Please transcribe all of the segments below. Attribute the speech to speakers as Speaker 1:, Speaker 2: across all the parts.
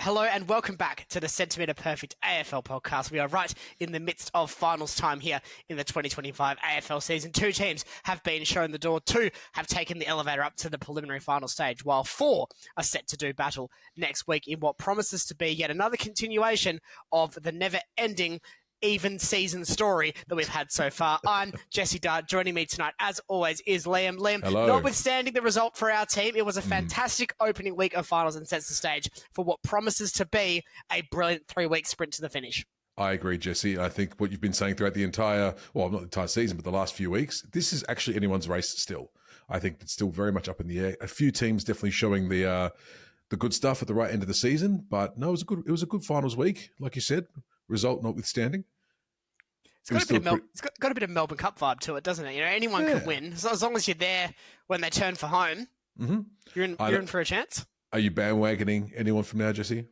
Speaker 1: Hello and welcome back to the Centimetre Perfect AFL podcast. We are right in the midst of finals time here in the 2025 AFL season. 2 teams have been shown the door. 2 have taken the elevator up to the preliminary final stage, while 4 are set to do battle next week in what promises to be yet another continuation of the never-ending even season story that we've had so far. I'm Jesse Dart. Joining me tonight, as always, is Liam. Liam,
Speaker 2: hello.
Speaker 1: Notwithstanding the result for our team, it was a fantastic opening week of finals and sets the stage for what promises to be a brilliant 3-week sprint to the finish.
Speaker 2: I agree, Jesse. I think what you've been saying throughout the entire, well, not the entire season, but the last few weeks, this is actually anyone's race still. I think it's still very much up in the air. A few teams definitely showing the good stuff at the right end of the season, but no, it was a good finals week, like you said. Result notwithstanding.
Speaker 1: It's got a bit of Melbourne Cup vibe to it, doesn't it? You know, anyone can win. So as long as you're there when they turn for home, you're in for a chance.
Speaker 2: Are you bandwagoning anyone from now, Jesse?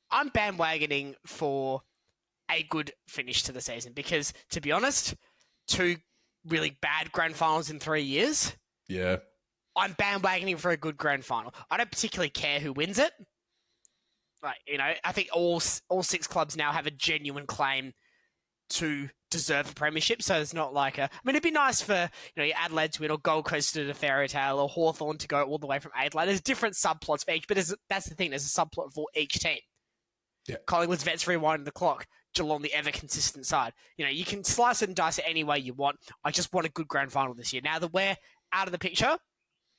Speaker 1: I'm bandwagoning for a good finish to the season because, to be honest, 2 really bad grand finals in 3 years.
Speaker 2: Yeah.
Speaker 1: I'm bandwagoning for a good grand final. I don't particularly care who wins it. Like, you know, I think all 6 clubs now have a genuine claim to deserve a premiership. So it's not like it'd be nice for, your Adelaide to win or Gold Coast to do a fairy tale or Hawthorn to go all the way from Adelaide. There's different subplots for each, but that's the thing. There's a subplot for each team.
Speaker 2: Yeah.
Speaker 1: Collingwood's Vets rewinding the clock. Geelong, the ever-consistent side. You know, you can slice it and dice it any way you want. I just want a good grand final this year. Now that we're out of the picture,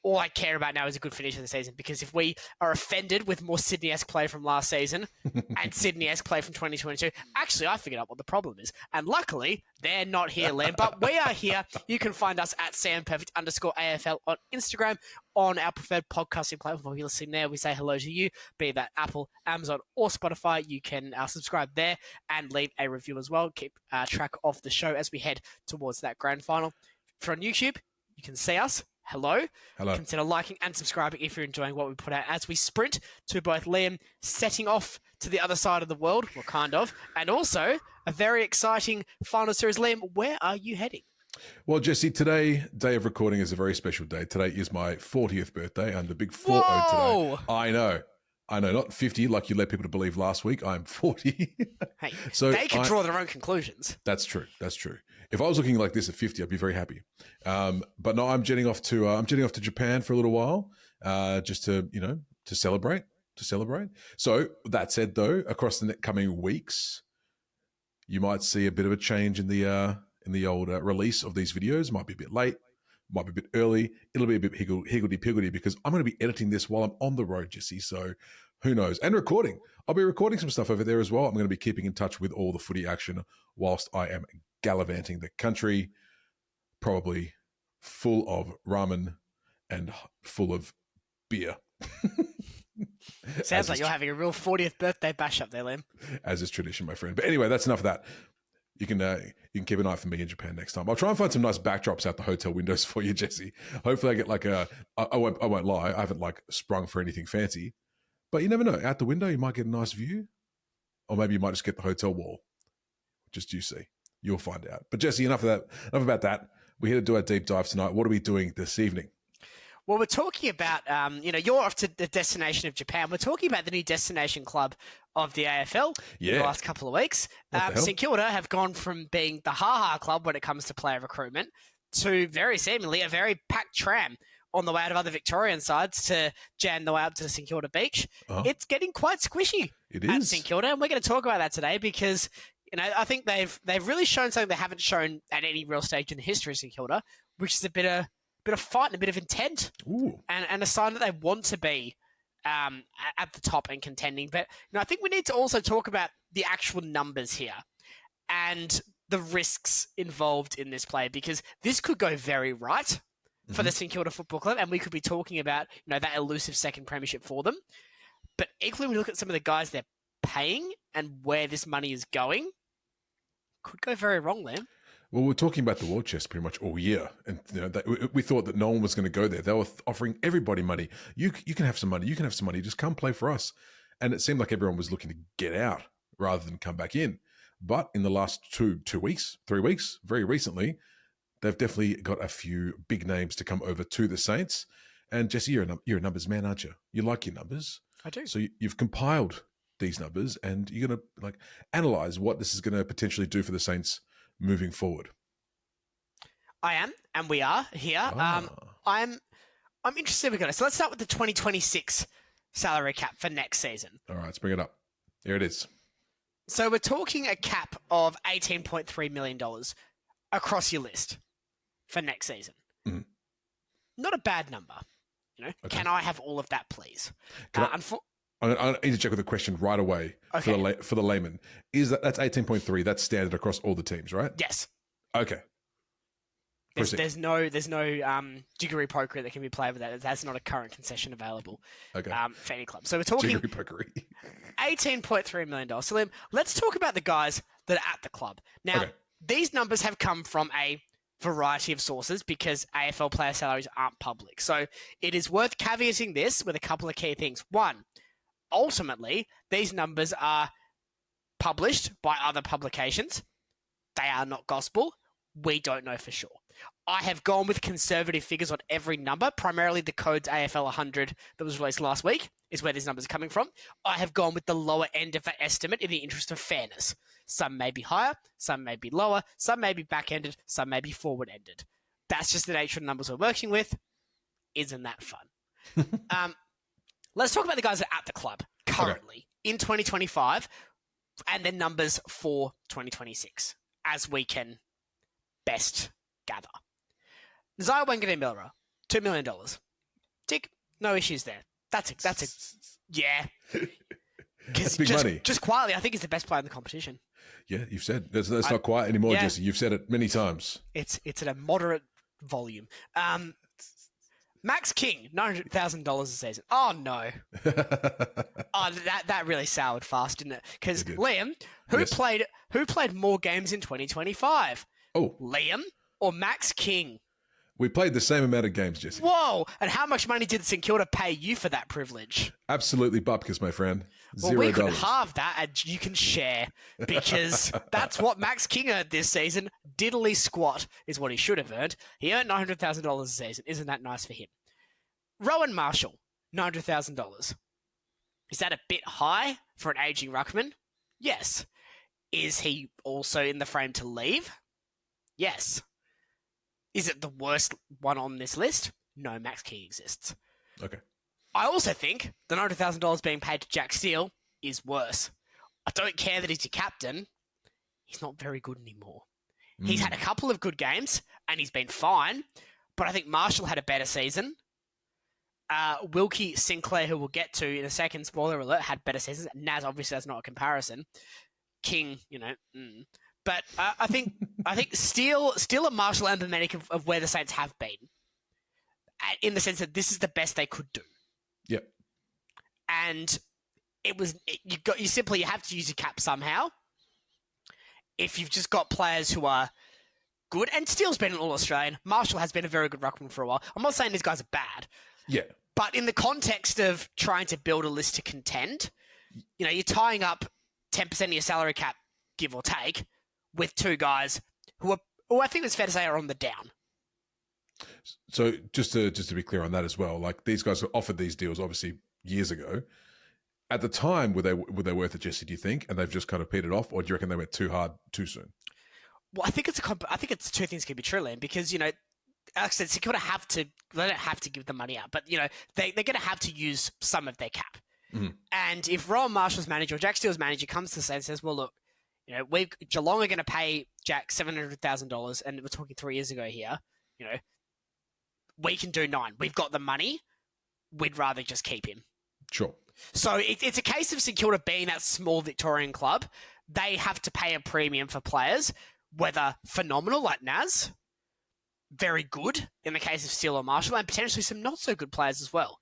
Speaker 1: all I care about now is a good finish of the season, because if we are offended with more Sydney-esque play from last season and Sydney-esque play from 2022, actually, I figured out what the problem is. And luckily, they're not here, Liam, but we are here. You can find us at @SamPerfect_AFL on Instagram, on our preferred podcasting platform. If you're listening there, we say hello to you, be that Apple, Amazon, or Spotify. You can subscribe there and leave a review as well. Keep track of the show as we head towards that grand final. If you're on YouTube, you can see us. Hello. Consider liking and subscribing if you're enjoying what we put out as we sprint to both Liam setting off to the other side of the world, well, kind of, and also a very exciting final series. Liam, where are you heading?
Speaker 2: Well, Jesse, today, day of recording, is a very special day. Today is my 40th birthday. I'm the big 40 today. I know, not 50 like you led people to believe last week. I'm 40.
Speaker 1: Hey, so they can draw their own conclusions.
Speaker 2: That's true. If I was looking like this at 50, I'd be very happy. But no, I'm jetting off to Japan for a little while, just to celebrate. So that said, though, across the coming weeks, you might see a bit of a change in the old release of these videos. Might be a bit late. Might be a bit early. It'll be a bit higgledy-piggledy because I'm going to be editing this while I'm on the road, Jesse. So who knows? And recording. I'll be recording some stuff over there as well. I'm going to be keeping in touch with all the footy action whilst I am gallivanting the country, probably full of ramen and full of beer.
Speaker 1: Sounds like you're having a real 40th birthday bash up there, Liam.
Speaker 2: As is tradition, my friend. But anyway, that's enough of that. You can keep an eye for me in Japan next time. I'll try and find some nice backdrops out the hotel windows for you, Jesse. Hopefully I get I won't lie, I haven't sprung for anything fancy. But you never know. Out the window, you might get a nice view. Or maybe you might just get the hotel wall. Just you see. You'll find out. But Jesse, enough about that. We're here to do our deep dive tonight. What are we doing this evening?
Speaker 1: Well, we're talking about, you're off to the destination of Japan. We're talking about the new destination club of the AFL in the last couple of weeks. St Kilda have gone from being the ha-ha club when it comes to player recruitment to very seemingly a very packed tram on the way out of other Victorian sides to jam the way up to St Kilda Beach. It's getting quite squishy at St Kilda, and we're going to talk about that today because I think they've really shown something they haven't shown at any real stage in the history of St Kilda, which is a bit of fight and a bit of intent, and a sign that they want to be at the top and contending. But I think we need to also talk about the actual numbers here and the risks involved in this play, because this could go very right for the St Kilda Football Club, and we could be talking about that elusive second premiership for them. But equally, when we look at some of the guys they're paying and where this money is going, could go very wrong there.
Speaker 2: Well, we're talking about the war chest pretty much all year, and we thought that no one was going to go there. They were offering everybody money. You can have some money. You can have some money. Just come play for us. And it seemed like everyone was looking to get out rather than come back in. But in the last 3 weeks, very recently, they've definitely got a few big names to come over to the Saints. And Jesse, you're a numbers man, aren't you? You like your numbers.
Speaker 1: I do.
Speaker 2: So you've compiled these numbers, and you're going to analyze what this is going to potentially do for the Saints moving forward.
Speaker 1: I am, and we are here. I'm interested. We got it. So let's start with the 2026 salary cap for next season.
Speaker 2: All right, let's bring it up. Here it is.
Speaker 1: So we're talking a cap of $18.3 million across your list for next season.
Speaker 2: Mm-hmm.
Speaker 1: Not a bad number. Okay. Can I have all of that, please?
Speaker 2: I need to check with a question right away for the layman. That's 18.3? That's standard across all the teams, right?
Speaker 1: Yes.
Speaker 2: Okay.
Speaker 1: There's no jiggery pokery that can be played with that. That's not a current concession available for any club. So we're talking
Speaker 2: jiggery pokery.
Speaker 1: $18.3 million. So Liam, let's talk about the guys that are at the club. Now, these numbers have come from a variety of sources because AFL player salaries aren't public. So it is worth caveating this with a couple of key things. One, ultimately, these numbers are published by other publications. They are not gospel. We don't know for sure. I have gone with conservative figures on every number. Primarily the Codes AFL 100 that was released last week is where these numbers are coming from. I have gone with the lower end of that estimate in the interest of fairness. Some may be higher, some may be lower, some may be back-ended, some may be forward-ended. That's just the nature of the numbers we're working with. Isn't that fun? Let's talk about the guys that are at the club currently in 2025 and their numbers for 2026 as we can best gather. Zaya Wanganeen-Milera, $2 million. Tick, no issues there. That's yeah.
Speaker 2: That's big money.
Speaker 1: Just quietly, I think he's the best player in the competition.
Speaker 2: Yeah, you've said that's not quiet anymore, Jesse. You've said it many times.
Speaker 1: It's at a moderate volume. Max King, $900,000 a season. Oh no! That really soured fast, didn't it? Because Liam, who played more games in 2025?
Speaker 2: Oh,
Speaker 1: Liam or Max King?
Speaker 2: We played the same amount of games, Jesse.
Speaker 1: Whoa! And how much money did St Kilda pay you for that privilege?
Speaker 2: Absolutely bupkis, my friend.
Speaker 1: Well, we could halve that and you can share because that's what Max King earned this season. Diddly squat is what he should have earned. He earned $900,000 a season. Isn't that nice for him? Rowan Marshall, $900,000. Is that a bit high for an aging ruckman? Yes. Is he also in the frame to leave? Yes. Is it the worst one on this list? No, Max King exists.
Speaker 2: Okay.
Speaker 1: I also think the $900,000 being paid to Jack Steele is worse. I don't care that he's your captain. He's not very good anymore. He's had a couple of good games, and he's been fine, but I think Marshall had a better season. Wilkie Sinclair, who we'll get to in a second, spoiler alert, had better seasons. Naz, obviously, that's not a comparison. King, But I think Steele and Marshall are emblematic of where the Saints have been, in the sense that this is the best they could do.
Speaker 2: Yep.
Speaker 1: And you have to use your cap somehow. If you've just got players who are good, and Steele's been an All-Australian, Marshall has been a very good ruckman for a while. I'm not saying these guys are bad.
Speaker 2: Yeah.
Speaker 1: But in the context of trying to build a list to contend, you're tying up 10% of your salary cap, give or take, with two guys who I think it's fair to say are on the down.
Speaker 2: So just to be clear on that as well, like these guys were offered these deals obviously years ago. At the time, were they worth it, Jesse? Do you think? And they've just kind of petered off, or do you reckon they went too hard too soon?
Speaker 1: Well, I think it's two things can be true, Liam, because like I said, they don't have to give the money out, but they're going to have to use some of their cap. Mm-hmm. And if Rowan Marshall's manager or Jack Steele's manager comes to say and says, "Well, look, Geelong are going to pay Jack $700,000, and we're talking 3 years ago here. We can do $9 million. We've got the money. We'd rather just keep him."
Speaker 2: Sure.
Speaker 1: So it's a case of St Kilda being that small Victorian club. They have to pay a premium for players, whether phenomenal like Naz, very good in the case of Steele or Marshall, and potentially some not so good players as well.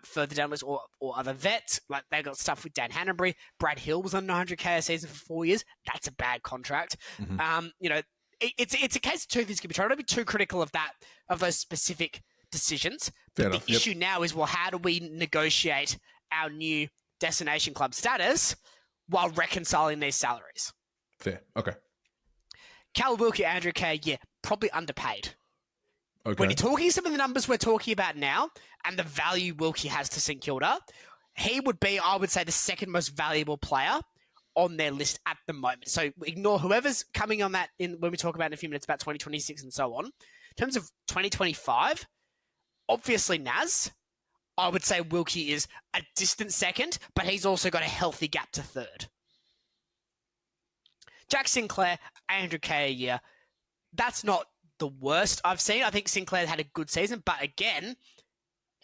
Speaker 1: Further down the list, or other vets, like they got stuff with Dan Hanbury. Brad Hill was on $900K a season for 4 years. That's a bad contract. Mm-hmm. It's a case of two things can be tried. I don't be too critical of those specific decisions. But the issue now is, well, how do we negotiate our new destination club status while reconciling these salaries?
Speaker 2: Fair. Okay.
Speaker 1: Cal Wilkie, Andrew Kay, probably underpaid.
Speaker 2: Okay.
Speaker 1: When you're talking some of the numbers we're talking about now and the value Wilkie has to St Kilda, he would be, I would say, the second most valuable player on their list at the moment. So ignore whoever's coming on that when we talk about in a few minutes about 2026 and so on. In terms of 2025, obviously Naz, I would say Wilkie is a distant second, but he's also got a healthy gap to third. Jack Sinclair, Andrew Kay a year. That's not the worst I've seen. I think Sinclair had a good season, but again,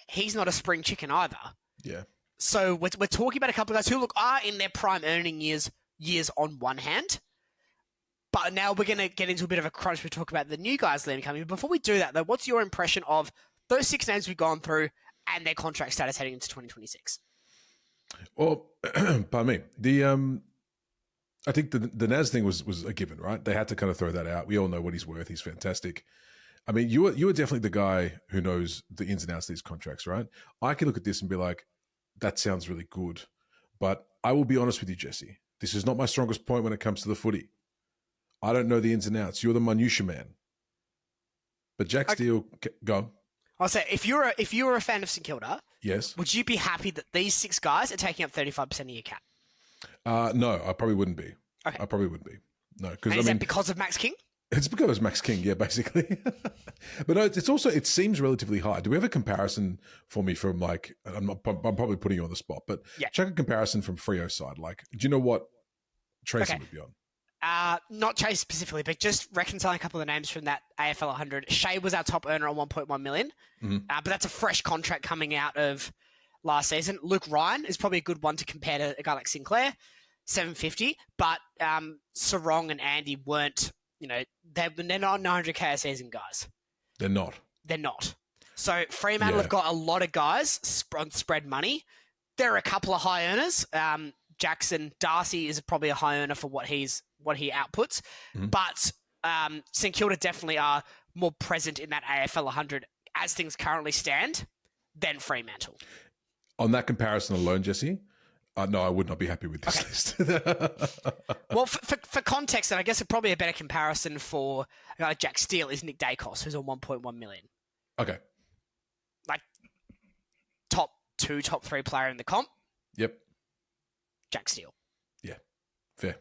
Speaker 1: he's not a spring chicken either.
Speaker 2: Yeah.
Speaker 1: So we're talking about a couple of guys who are in their prime earning years on one hand. But now we're going to get into a bit of a crunch. We talk about the new guys Liam coming. Before we do that, though, what's your impression of those 6 names we've gone through and their contract status heading into 2026?
Speaker 2: Well, pardon me. I think the Naz thing was a given, right? They had to kind of throw that out. We all know what he's worth. He's fantastic. I mean, you are definitely the guy who knows the ins and outs of these contracts, right? I can look at this and be like, that sounds really good. But I will be honest with you, Jesse. This is not my strongest point when it comes to the footy. I don't know the ins and outs. You're the minutiae man. But Jack Steele, go.
Speaker 1: I'll say, if you're a fan of St Kilda,
Speaker 2: yes,
Speaker 1: would you be happy that these 6 guys are taking up 35% of your cap?
Speaker 2: No, I probably wouldn't be.
Speaker 1: Okay.
Speaker 2: I probably wouldn't be. No,
Speaker 1: because is that because of Max King?
Speaker 2: It's because of Max King, yeah, basically. But no, it's also, it seems relatively high. Do we have a comparison for me from like, I'm probably putting you on the spot, but check a comparison from Freo's side. Like, do you know what Tracy would be on?
Speaker 1: Not Chase specifically, but just reconciling a couple of the names from that AFL 100. Shea was our top earner on 1.1 million, but that's a fresh contract coming out of last season. Luke Ryan is probably a good one to compare to a guy like Sinclair, 750. But Sarong and Andy weren't, they're not 900k a season guys.
Speaker 2: They're not.
Speaker 1: They're not. So Fremantle have got a lot of guys on spread money. There are a couple of high earners. Jackson Darcy is probably a high earner for what he outputs, but St Kilda definitely are more present in that AFL 100 as things currently stand than Fremantle.
Speaker 2: On that comparison alone, Jesse, no, I would not be happy with this list.
Speaker 1: Well, for context, and I guess probably a better comparison for a guy like Jack Steele is Nick Dacos, who's on 1.1 million.
Speaker 2: Okay.
Speaker 1: Like top 2, top 3 player in the comp.
Speaker 2: Yep.
Speaker 1: Jack Steele.
Speaker 2: Yeah, fair.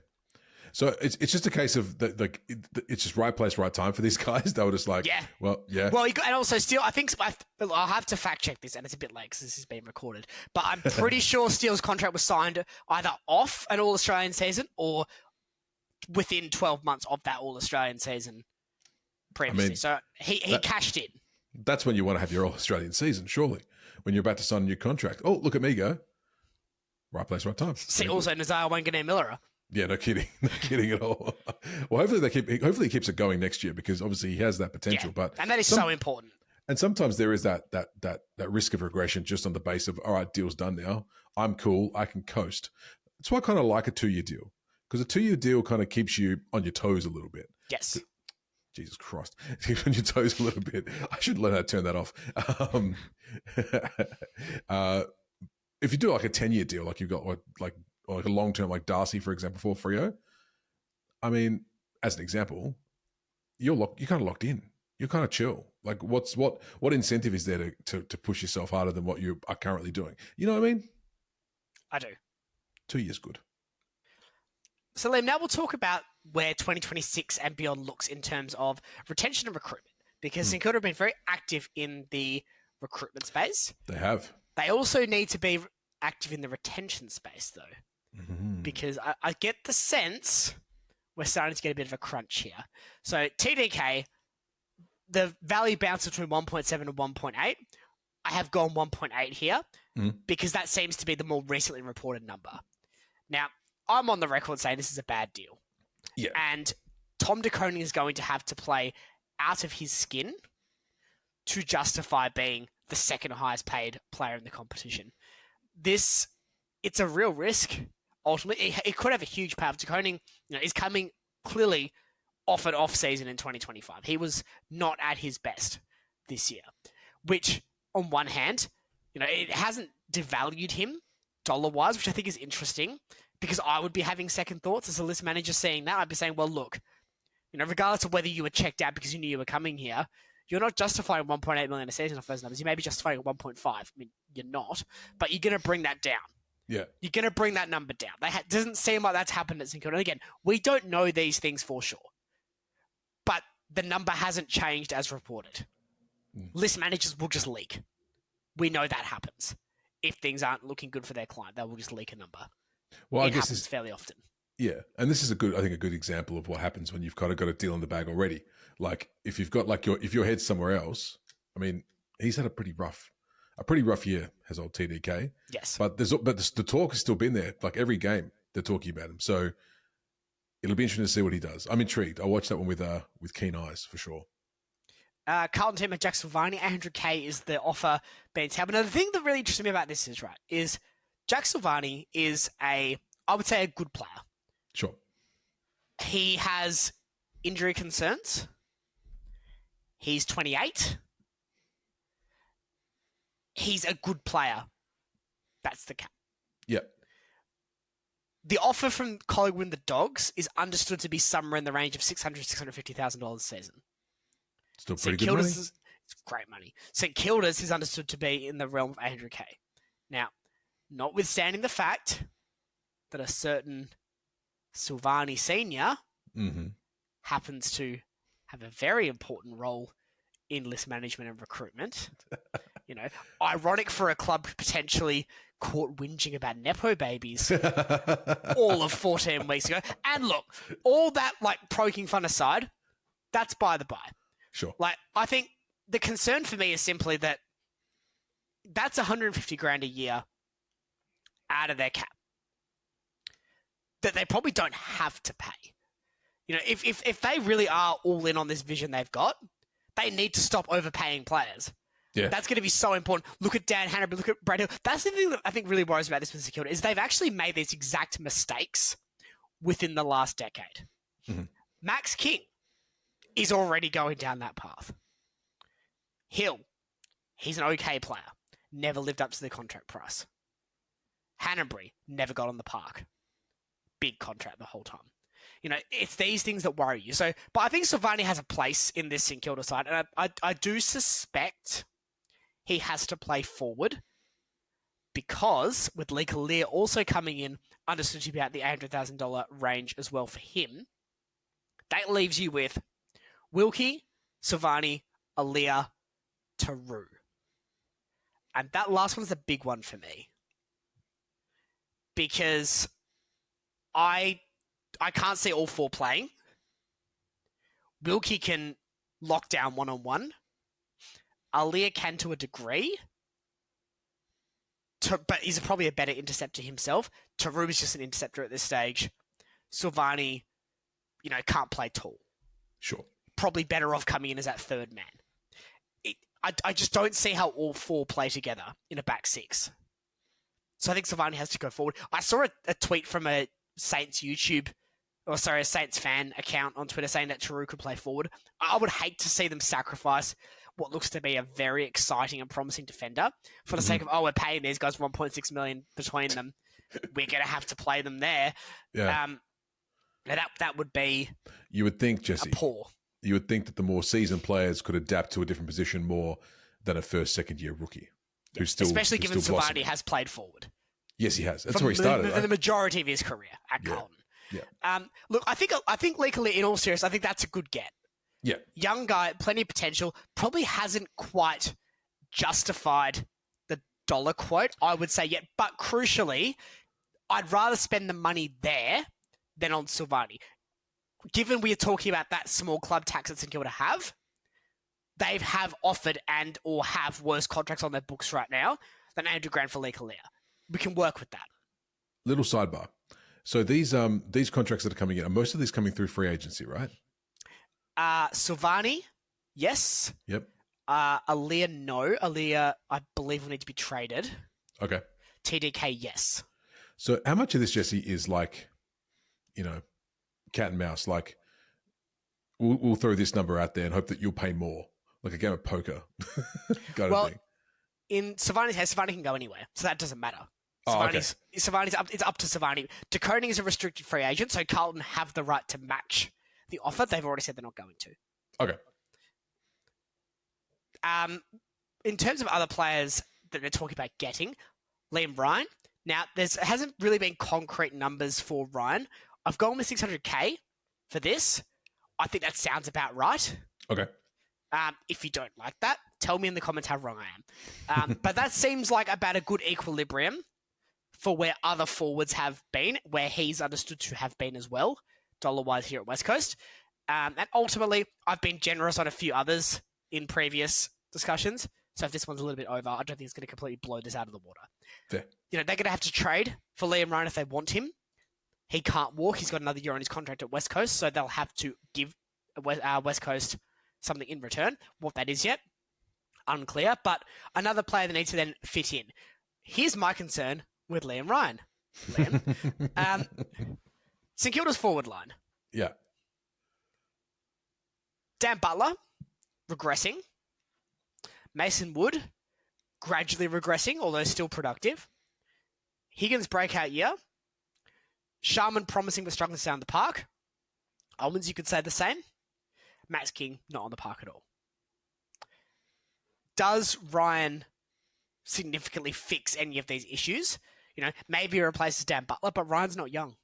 Speaker 2: So it's just a case of it's just right place, right time for these guys. They were just like, Well,
Speaker 1: and also Steele, I think I'll have to fact check this, and it's a bit late because this is being recorded. But I'm pretty sure Steele's contract was signed either off an All Australian season or within 12 months of that All Australian season previously. I mean, so he cashed in.
Speaker 2: That's when you want to have your All Australian season, surely. When you're about to sign a new contract. Oh, look at me go. Right place, right time.
Speaker 1: See, also Nazar Wanganeen Miller.
Speaker 2: Yeah, no kidding. No kidding at all. Well, hopefully he keeps it going next year because obviously he has that potential.
Speaker 1: Yeah, and that is so important.
Speaker 2: And sometimes there is that risk of regression just on the base of, all right, deal's done now. I'm cool. I can coast. That's why I kind of like a 2-year deal because a 2-year deal kind of keeps you on your toes a little bit.
Speaker 1: Yes.
Speaker 2: Jesus Christ. Keeps you on your toes a little bit. I should learn how to turn that off. If you do like a 10-year deal, like you've got like a long-term like Darcy, for example, for Freo, I mean, as an example, you're kind of locked in. You're kind of chill. Like what incentive is there to push yourself harder than what you are currently doing? You know what I mean?
Speaker 1: I do.
Speaker 2: 2 years good.
Speaker 1: So Liam, now we'll talk about where 2026 and beyond looks in terms of retention and recruitment because St Kilda have been very active in the recruitment space.
Speaker 2: They have.
Speaker 1: They also need to be active in the retention space, though, because I get the sense we're starting to get a bit of a crunch here. So TDK, the value bounce between 1.7 and 1.8. I have gone 1.8 here because that seems to be the more recently reported number. Now, I'm on the record saying this is a bad deal.
Speaker 2: Yeah.
Speaker 1: And Tom De Koning is going to have to play out of his skin to justify being the second highest paid player in the competition. It's a real risk. Ultimately, it could have a huge payoff. De Koning, is coming clearly off an off season in 2025. He was not at his best this year, which on one hand, it hasn't devalued him dollar-wise, which I think is interesting because I would be having second thoughts as a list manager seeing that. I'd be saying, well, look, regardless of whether you were checked out because you knew you were coming here, you're not justifying 1.8 million a season off those numbers. You may be justifying 1.5. I mean, you're not, but you're going to bring that down.
Speaker 2: Yeah.
Speaker 1: You're going to bring that number down. Doesn't seem like that's happened at St Kilda. And again, we don't know these things for sure, but the number hasn't changed as reported. List managers will just leak. We know that happens. If things aren't looking good for their client, they will just leak a number.
Speaker 2: Well,
Speaker 1: I guess happens fairly often.
Speaker 2: Yeah, and this is a good example of what happens when you've kind of got a deal in the bag already. Like if you've got if your head's somewhere else. I mean, he's had a pretty rough year, has old TDK.
Speaker 1: Yes,
Speaker 2: but the talk has still been there. Like every game, they're talking about him. So it'll be interesting to see what he does. I'm intrigued. I'll watch that one with keen eyes for sure.
Speaker 1: Carlton team and Jack Silvani, 800K is the offer being tabled. Now, the thing that really interests me about this is Jack Silvani is I would say a good player.
Speaker 2: Sure.
Speaker 1: He has injury concerns. He's 28. He's a good player. That's the cap.
Speaker 2: Yep.
Speaker 1: The offer from Collingwood and the Dogs is understood to be somewhere in the range of $650,000 a season.
Speaker 2: Still pretty good money.
Speaker 1: It's great money. St Kilda's is understood to be in the realm of 800K. Now, notwithstanding the fact that a certain Silvani Senior happens to have a very important role in list management and recruitment. Ironic for a club potentially caught whinging about Nepo babies all of 14 weeks ago. And look, all that poking fun aside, that's by the by.
Speaker 2: Sure.
Speaker 1: I think the concern for me is simply that that's $150,000 a year out of their cap that they probably don't have to pay. If they really are all in on this vision they've got, they need to stop overpaying players.
Speaker 2: Yeah.
Speaker 1: That's going to be so important. Look at Dan Hanbury, look at Brad Hill. That's the thing that I think really worries about this with St Kilda is they've actually made these exact mistakes within the last decade. Mm-hmm. Max King is already going down that path. Hill, he's an okay player. Never lived up to the contract price. Hanbury never got on the park. Big contract the whole time. It's these things that worry you. But I think Silvani has a place in this St Kilda side, and I do suspect he has to play forward because with Lee Kalir also coming in, understood to be at the $800,000 range as well for him, that leaves you with Wilkie, Silvani, Aaliyah, Taru. And that last one's a big one for me. Because I can't see all four playing. Wilkie can lock down one-on-one. Aaliyah can to a degree. But he's probably a better interceptor himself. Taru is just an interceptor at this stage. Silvani, can't play tall.
Speaker 2: Sure. Probably
Speaker 1: better off coming in as that third man. I just don't see how all four play together in a back six. So I think Silvani has to go forward. I saw a tweet from a Saints a Saints fan account on Twitter saying that Taru could play forward. I would hate to see them sacrifice what looks to be a very exciting and promising defender for the sake of, we're paying these guys $1.6 million between them. We're going to have to play them there.
Speaker 2: Yeah.
Speaker 1: That would be
Speaker 2: you would think, Jesse,
Speaker 1: poor.
Speaker 2: You would think that the more seasoned players could adapt to a different position more than a second year rookie.
Speaker 1: Especially given Silvani has played forward.
Speaker 2: Yes, he has. That's where he started.
Speaker 1: The majority of his career at Carlton.
Speaker 2: Yeah.
Speaker 1: Look, I think legally, in all seriousness, I think that's a good get.
Speaker 2: Yeah.
Speaker 1: Young guy, plenty of potential. Probably hasn't quite justified the dollar quote, I would say, yet. But crucially, I'd rather spend the money there than on Silvani. Given we are talking about that small club tax that St Kilda have, they have offered and or have worse contracts on their books right now than $800,000 for Lee Kalir. We can work with that.
Speaker 2: Little sidebar. So these contracts that are coming in, are most of these coming through free agency, right?
Speaker 1: Silvani, yes.
Speaker 2: Yep.
Speaker 1: Aaliyah, no. Aaliyah, I believe, will need to be traded.
Speaker 2: Okay.
Speaker 1: TDK, yes.
Speaker 2: So how much of this, Jesse, is cat and mouse? Like, we'll throw this number out there and hope that you'll pay more, like a game of poker.
Speaker 1: In Silvani's case, Silvani can go anywhere, so that doesn't matter. Silvani's it's up to Silvani. Decoding is a restricted free agent, so Carlton have the right to match the offer. They've already said they're not going to.
Speaker 2: Okay.
Speaker 1: In terms of other players that they're talking about getting, Liam Ryan. Now, there hasn't really been concrete numbers for Ryan. I've gone with 600K for this. I think that sounds about right.
Speaker 2: Okay.
Speaker 1: If you don't like that, tell me in the comments how wrong I am. But that seems like about a good equilibrium for where other forwards have been, where he's understood to have been as well, dollar-wise here at West Coast. And ultimately, I've been generous on a few others in previous discussions. So if this one's a little bit over, I don't think it's going to completely blow this out of the water.
Speaker 2: Fair.
Speaker 1: They're going to have to trade for Liam Ryan if they want him. He can't walk. He's got another year on his contract at West Coast, so they'll have to give West Coast something in return. What that is yet, unclear. But another player that needs to then fit in. Here's my concern with Liam Ryan. Liam. St Kilda's forward line.
Speaker 2: Yeah.
Speaker 1: Dan Butler, regressing. Mason Wood, gradually regressing, although still productive. Higgins, breakout year. Sharman, promising but struggling to stay on the park. Owens, you could say the same. Max King, not on the park at all. Does Ryan significantly fix any of these issues? Maybe he replaces Dan Butler, but Ryan's not young.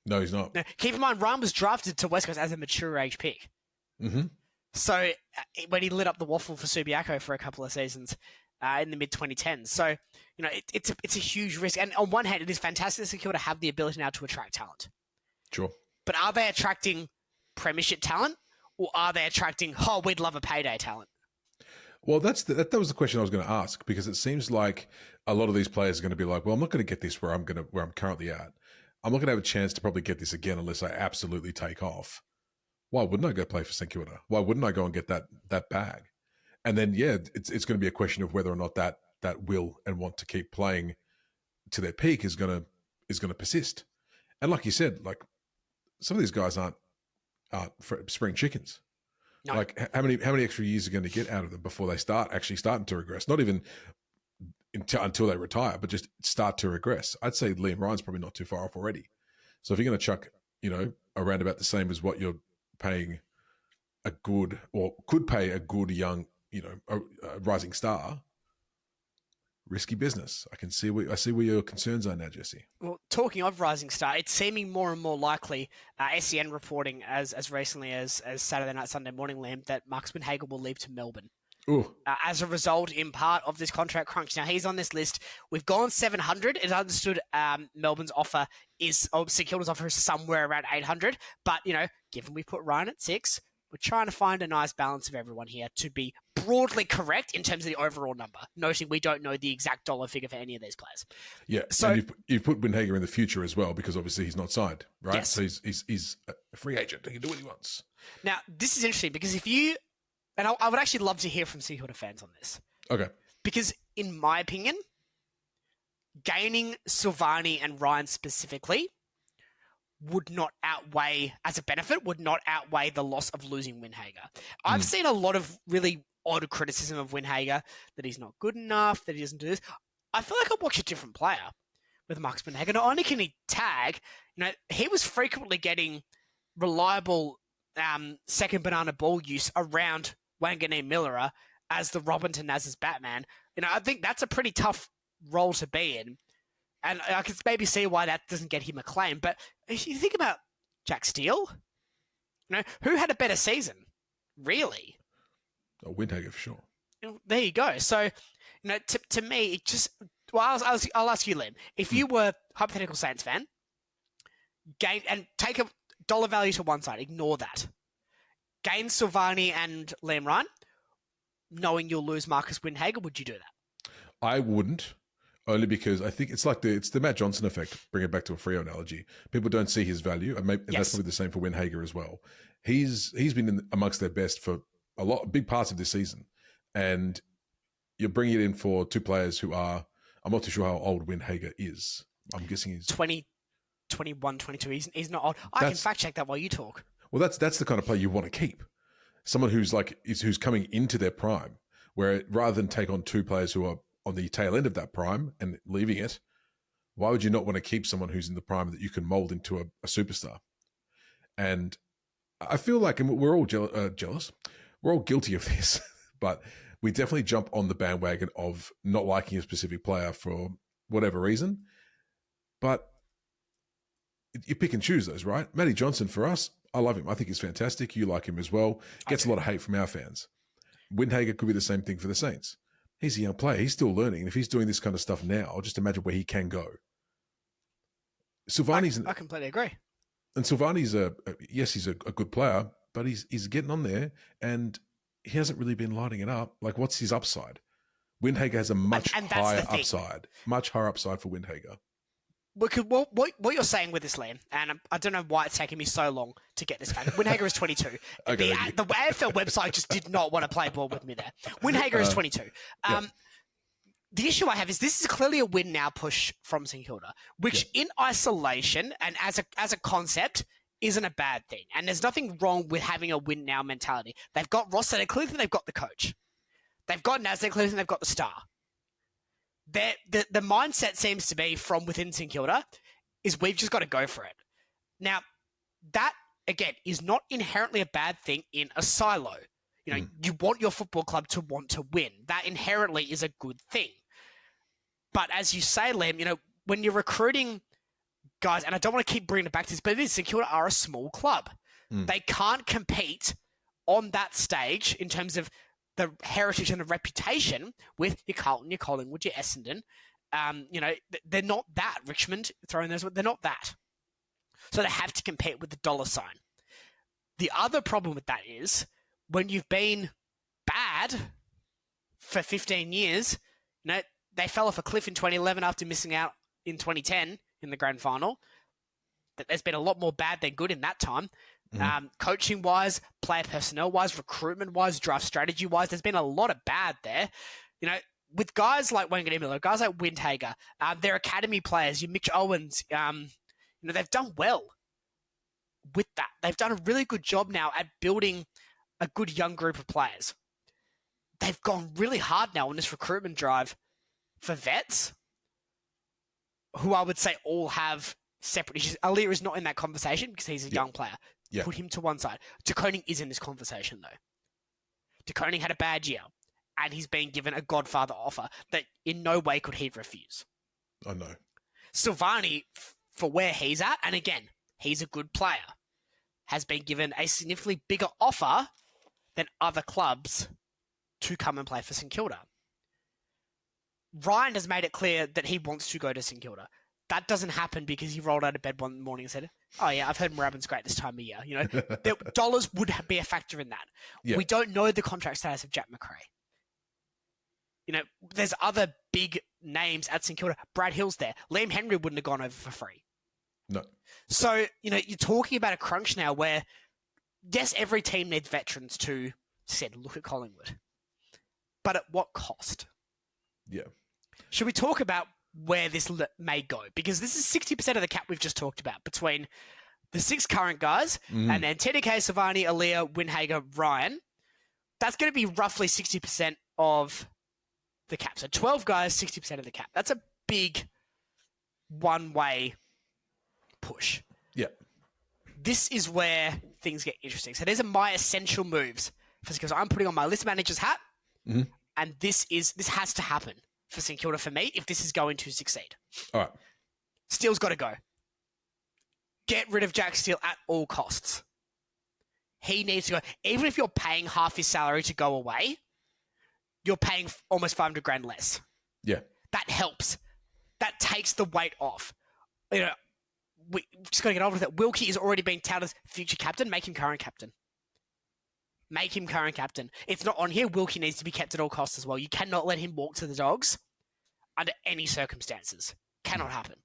Speaker 2: No, he's not.
Speaker 1: Now, keep in mind, Ryan was drafted to West Coast as a mature age pick.
Speaker 2: Mm-hmm.
Speaker 1: So when he lit up the waffle for Subiaco for a couple of seasons in the mid-2010s. So, it's a huge risk. And on one hand, it is fantastic to have the ability now to attract talent.
Speaker 2: Sure.
Speaker 1: But are they attracting premiership talent, or are they attracting, we'd love a payday talent?
Speaker 2: Well, that was the question I was going to ask, because it seems like a lot of these players are going to be like, well, I'm not going to get this where I'm currently at. I'm not going to have a chance to probably get this again unless I absolutely take off. Why wouldn't I go play for St Kilda? Why wouldn't I go and get that bag? And then, it's going to be a question of whether or not that will and want to keep playing to their peak is going to persist. And like you said, like some of these guys aren't spring chickens. No. Like how many extra years are going to get out of them before they actually starting to regress? Not even until they retire, but just start to regress. I'd say Liam Ryan's probably not too far off already. So if you're going to chuck, around about the same as what you're paying a good, or could pay a good young, a rising star, risky business. I see where your concerns are now, Jesse.
Speaker 1: Well, talking of rising star, it's seeming more and more likely, SEN reporting as recently as Saturday night, Sunday morning, Liam, that Marcus Winhager will leave to Melbourne. As a result, in part, of this contract crunch. Now, he's on this list. We've gone 700. It's understood Melbourne's offer St Kilda's offer is somewhere around 800. But, given we put Ryan at 6, we're trying to find a nice balance of everyone here to be broadly correct in terms of the overall number, noting we don't know the exact dollar figure for any of these players.
Speaker 2: Yeah, so and you've put Winhager in the future as well, because obviously he's not signed, right? Yes. So he's a free agent. He can do what he wants.
Speaker 1: Now, this is interesting because and I would actually love to hear from St Kilda fans on this.
Speaker 2: Okay.
Speaker 1: Because in my opinion, gaining Silvani and Ryan specifically would not outweigh the loss of losing Winhager. I've seen a lot of really odd criticism of Winhager, that he's not good enough, that he doesn't do this. I feel like I watched a different player with Marcus Winhager. Not only can he tag, he was frequently getting reliable second banana ball use around Wanganeen Millerer as the Robin to Naz's Batman. I think that's a pretty tough role to be in. And I can maybe see why that doesn't get him a claim. But if you think about Jack Steele, who had a better season? Really?
Speaker 2: Winhager for sure.
Speaker 1: There you go. So, to me, it just... Well, I'll ask you, Liam. If you were a hypothetical Saints fan, and take a dollar value to one side, ignore that. Gain Silvani and Liam Ryan, knowing you'll lose Marcus Winhager, would you do that?
Speaker 2: I wouldn't. Only because I think it's the Matt Johnson effect. Bring it back to a Freo analogy. People don't see his value, and that's probably the same for Winhager as well. He's been amongst their best for big parts of this season, and you're bringing it in for two players who are. I'm not too sure how old Winhager is. I'm guessing he's
Speaker 1: 20, 21, 22. He's not old. I can fact check that while you talk.
Speaker 2: Well, that's the kind of player you want to keep. Someone who's coming into their prime, where rather than take on two players who are on the tail end of that prime and leaving it, why would you not want to keep someone who's in the prime that you can mold into a superstar? And I feel like, and we're all jealous, we're all guilty of this, but we definitely jump on the bandwagon of not liking a specific player for whatever reason. But you pick and choose those, right? Matty Johnson, for us, I love him. I think he's fantastic. You like him as well. Gets a lot of hate from our fans. Windhager could be the same thing for the Saints. He's a young player. He's still learning. And if he's doing this kind of stuff now, just imagine where he can go. Silvani's...
Speaker 1: I completely agree.
Speaker 2: And Silvani's yes, he's a good player, but he's getting on there and he hasn't really been lighting it up. Like, what's his upside? Windhager has a much higher upside. Much higher upside for Windhager.
Speaker 1: What you're saying with this, Liam, and I don't know why it's taking me so long to get this fact. Windhager is 22.
Speaker 2: Okay,
Speaker 1: the AFL website just did not want to play ball with me there. Windhager is 22. The issue I have is this is clearly a win now push from St Kilda, which in isolation and as a concept isn't a bad thing. And there's nothing wrong with having a win now mentality. They've got Ross, they clearly think they've got the coach. They've got Naz, they clearly think they've got the star. The mindset seems to be from within St Kilda is we've just got to go for it. Now, that, again, is not inherently a bad thing in a silo. You know, you want your football club to want to win. That inherently is a good thing. But as you say, Liam, you know, when you're recruiting guys, and I don't want to keep bringing it back to this, but St Kilda are a small club. They can't compete on that stage in terms of the heritage and the reputation with your Carlton, your Collingwood, your Essendon. You know, they're not that. Richmond, throwing those, they're not that. So they have to compete with the dollar sign. The other problem with that is when you've been bad for 15 years, you know, they fell off a cliff in 2011 after missing out in 2010 in the grand final. There's been a lot more bad than good in that time. Coaching-wise, player personnel-wise, recruitment-wise, draft strategy-wise, there's been a lot of bad there. You know, with guys like Wanganimula, guys like Windhager, their academy players, your Mitch Owens, you know, they've done well with that. They've done a really good job now at building a good young group of players. They've gone really hard now on this recruitment drive for vets, who I would say all have separate issues. Alir is not in that conversation because he's a young player. Put him to one side. De Koning is in this conversation, though. De Koning had a bad year, and he's been given a Godfather offer that in no way could he refuse.
Speaker 2: I know.
Speaker 1: Silvani, for where he's at, and again, he's a good player, has been given a significantly bigger offer than other clubs to come and play for St Kilda. Ryan has made it clear that he wants to go to St Kilda. That doesn't happen because he rolled out of bed one morning and said, "Oh yeah, I've heard Moorabbin's great this time of year." You know, the dollars would be a factor in that. Yeah. We don't know the contract status of Jack McRae. You know, there's other big names at St Kilda. Brad Hill's there. Liam Henry wouldn't have gone over for free.
Speaker 2: No.
Speaker 1: So, you know, you're talking about a crunch now where, yes, every team needs veterans to look at Collingwood. But at what cost?
Speaker 2: Yeah.
Speaker 1: Should we talk about where this may go? Because this is 60% of the cap we've just talked about between the 6 current guys and then TDK, Silvani, Alir, Windhager, Ryan. That's going to be roughly 60% of the cap. So 12 guys, 60% of the cap. That's a big one-way push.
Speaker 2: Yeah.
Speaker 1: This is where things get interesting. So these are my essential moves. Because I'm putting on my list manager's hat, and this has to happen for St Kilda for me if this is going to succeed.
Speaker 2: All right.
Speaker 1: Steele's got to go. Get rid of Jack Steele at all costs. He needs to go. Even if you're paying half his salary to go away, you're paying almost 500 grand less.
Speaker 2: Yeah.
Speaker 1: That helps. That takes the weight off. You know, we just got to get on with it. Wilkie is already being touted as future captain. Make him current captain. Make him current captain. It's not on here. Wilkie needs to be kept at all costs as well. You cannot let him walk to the Dogs under any circumstances. Cannot happen.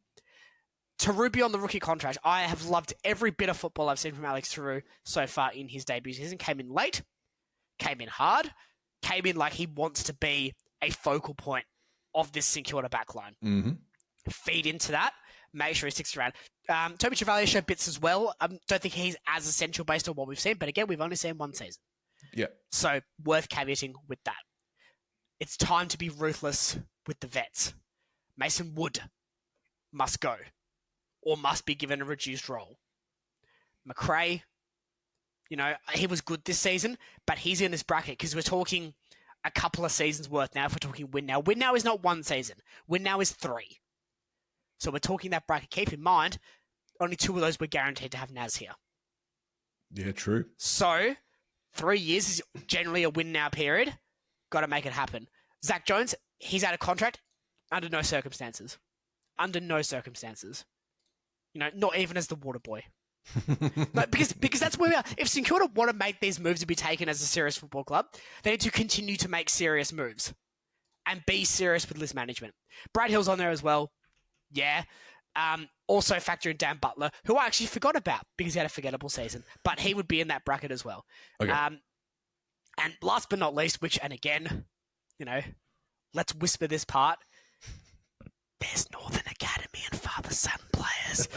Speaker 1: Tarubi on the rookie contract. I have loved every bit of football I've seen from Alex Taru so far in his debut season. Came in late, came in hard, came in like he wants to be a focal point of this St Kilda backline. Feed into that. Make sure he sticks around. Toby Chevalier showed bits as well. I don't think he's as essential based on what we've seen, but again, we've only seen one season.
Speaker 2: Yeah.
Speaker 1: So worth caveating with that. It's time to be ruthless with the vets. Mason Wood must go or must be given a reduced role. McRae, you know, he was good this season, but he's in this bracket because we're talking a couple of seasons worth now if we're talking win now. Win now is not 1 season. Win now is 3. So we're talking that bracket. Keep in mind, only 2 of those we're guaranteed to have Naz here.
Speaker 2: Yeah, true.
Speaker 1: So 3 years is generally a win now period. Got to make it happen. Zach Jones, he's out of contract under no circumstances. Under no circumstances. Not even as the water boy. because that's where we are. If St Kilda want to make these moves to be taken as a serious football club, they need to continue to make serious moves and be serious with list management. Brad Hill's on there as well. Yeah. Also factor in Dan Butler, who I actually forgot about because he had a forgettable season, but he would be in that bracket as well.
Speaker 2: Okay.
Speaker 1: And last but not least, and again, let's whisper this part. There's Northern Academy and father-son players.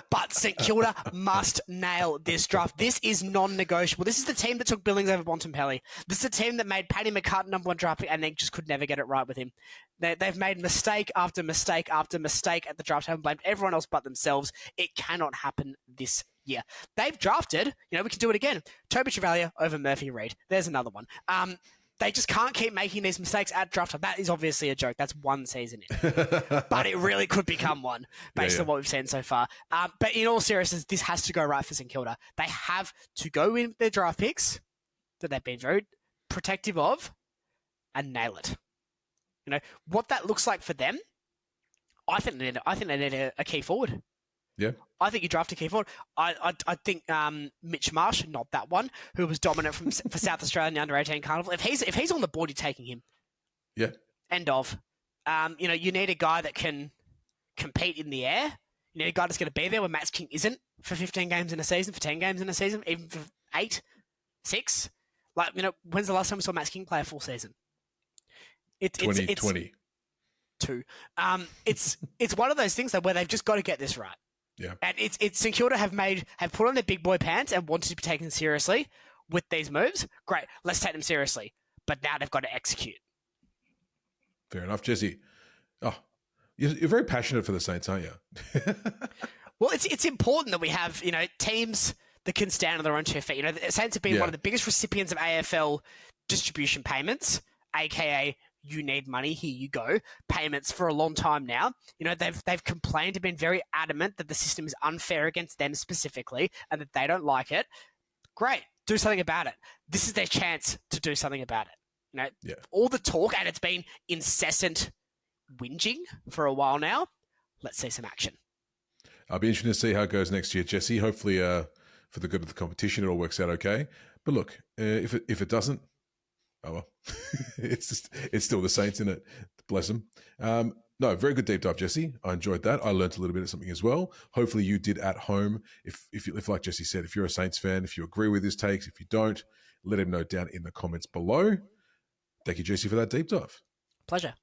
Speaker 1: But St Kilda must nail this draft. This is non-negotiable. This is the team that took Billings over Bontempelli. This is the team that made Paddy McCartan number 1 draft pick and they just could never get it right with him. They've made mistake after mistake after mistake at the draft. Haven't blamed everyone else but themselves. It cannot happen this year. They've drafted, we can do it again. Toby Travalia over Murphy Reid. There's another one. They just can't keep making these mistakes at draft time. That is obviously a joke. That's 1 season in. But it really could become one based on what we've seen so far. But in all seriousness, this has to go right for St Kilda. They have to go in their draft picks that they've been very protective of and nail it. What that looks like for them, I think they need a key forward.
Speaker 2: Yeah.
Speaker 1: I think you draft a key forward. I think Mitch Marsh, not that one, who was dominant for South Australia in the under-18 carnival. If he's on the board, you're taking him.
Speaker 2: Yeah.
Speaker 1: End of. You need a guy that can compete in the air. You need a guy that's going to be there when Max King isn't for 15 games in a season, for 10 games in a season, even for 8, 6. When's the last time we saw Max King play a full season?
Speaker 2: 2020.
Speaker 1: 2. It's one of those things where they've just got to get this right.
Speaker 2: Yeah.
Speaker 1: And it's St Kilda have put on their big boy pants and wanted to be taken seriously with these moves. Great, let's take them seriously. But now they've got to execute.
Speaker 2: Fair enough, Jesse. Oh, you're very passionate for the Saints, aren't you?
Speaker 1: Well, it's important that we have teams that can stand on their own 2 feet. The Saints have been one of the biggest recipients of AFL distribution payments, aka you need money, here you go, payments for a long time now. They've complained and been very adamant that the system is unfair against them specifically and that they don't like it. Great, do something about it. This is their chance to do something about it. All the talk, and it's been incessant whinging for a while now. Let's see some action.
Speaker 2: I'll be interested to see how it goes next year, Jesse. Hopefully, for the good of the competition, it all works out okay. But look, if it doesn't, oh well, it's still the Saints, isn't it? Bless them. No, very good deep dive, Jesse. I enjoyed that. I learned a little bit of something as well. Hopefully you did at home. If like Jesse said, if you're a Saints fan, if you agree with his takes, if you don't, let him know down in the comments below. Thank you, Jesse, for that deep dive.
Speaker 1: Pleasure.